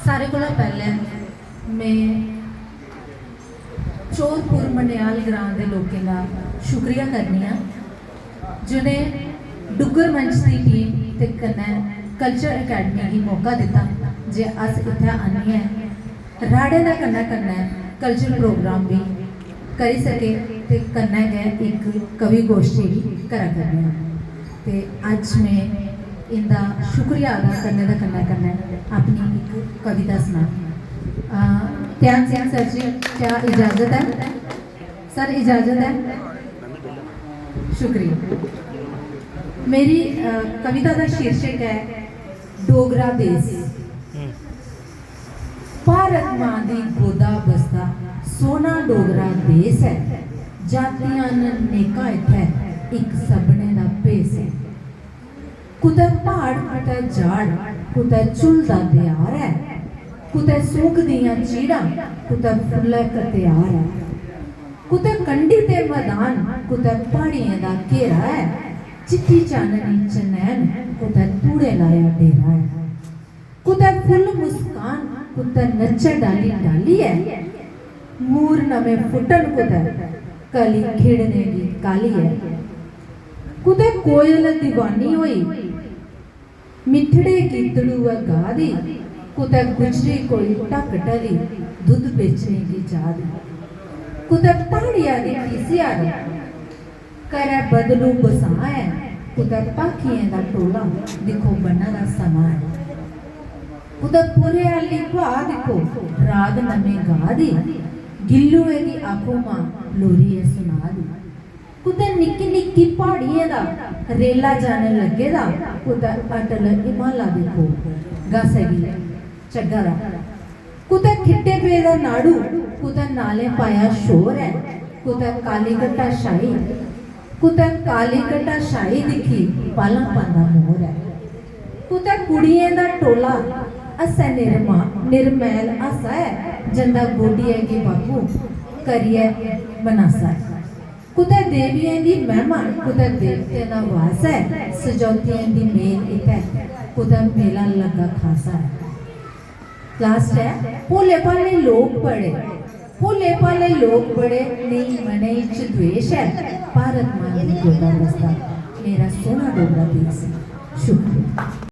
सारे कोला पहले मैं चोरपुर मंडियाल ग्रां के लोगों का शुक्रिया करनी हाँ जिन्हें डुगर मंच की टीम ते कन्नै कल्चर अकैडमी की मौका दिता जे अस इत्थे आने हैं राड़े का कन्नै कन्नै कल्चर प्रोग्राम भी करी सके ते कन्नै गै एक कवि गोष्ठी भी करा करने ते अज मैं इनका शुक्रिया अदा करने का कन्नै कन्नै अपनी एक कविता सुना। ध्यान सिंह सर जी, क्या इजाज़त है? सर इजाज़त है? शुक्रिया। मेरी कविता का शीर्षक है डोगरा देश। भारत मां दी गोदा बसदा सोना डोगरा देश है, जातियां नेका इत्थे एक सबने दा भेस है। कुतै पहाड़ कुतै जाड़ कुतै झुलदा दियार है, कुतै सूखदियां चीड़ां कुतै फुल्ले कतियार है। कुतै कंडी ते मैदान कुतै पहाड़ियां दा घेरा है, चिट्टी चाननी चनैन कुतै तूड़े लाया डेरा है। कुतै फुल मुस्कान कुतै नच्चे डाली डाली है, मूर नवें फुटन कुतै कली खिड़ने दी काली है। कुतै कोयल दीवानी होई मिठड़े गीतड़ू गा दी, कुतै गुजरी कोई ढक ढली दुध बेचने की जा दी। कुतै पहाड़िया दी टीसियार करे बदलू बसां है, कुतै पाखियां दा टोला दिखो बन्ना दा समा है। कुतै पूरे आली भा दिखो राग नमें गा दी, गिल्लुए दी आखो मां लोरी है सुना दी। कुतै निक्की निक्की पहाड़ियां दा रेला जाने लगे दा, कुतै अटल हिमाला दिखो गसगी चग्गा दा। कुतै खिट्टे पे दा नाड़ू कुतै नाले पाया शोर है, कुतै काली गट्टा शाही कुतै काली गट्टा शाही दिखी पाला पांदा मोर है। कुतै कुड़ियें दा टोला हस्सै निर्मैल हस्सा है, जंदा गोडिया गी बापू करियै बनासा है। कुतै देवियां दी महिमा कुतै देवतें दा वास है, सजौतियां दी मेल इत्थै कुतै मेला लगा खासा है। लास्ट है भोले भाले लोग बड़े भोले भाले लोग बड़े नहीं मने च द्वेष है, भारत मां दी गोदा बसदा मेरा सोना डोगरा देश। शुक्रिया।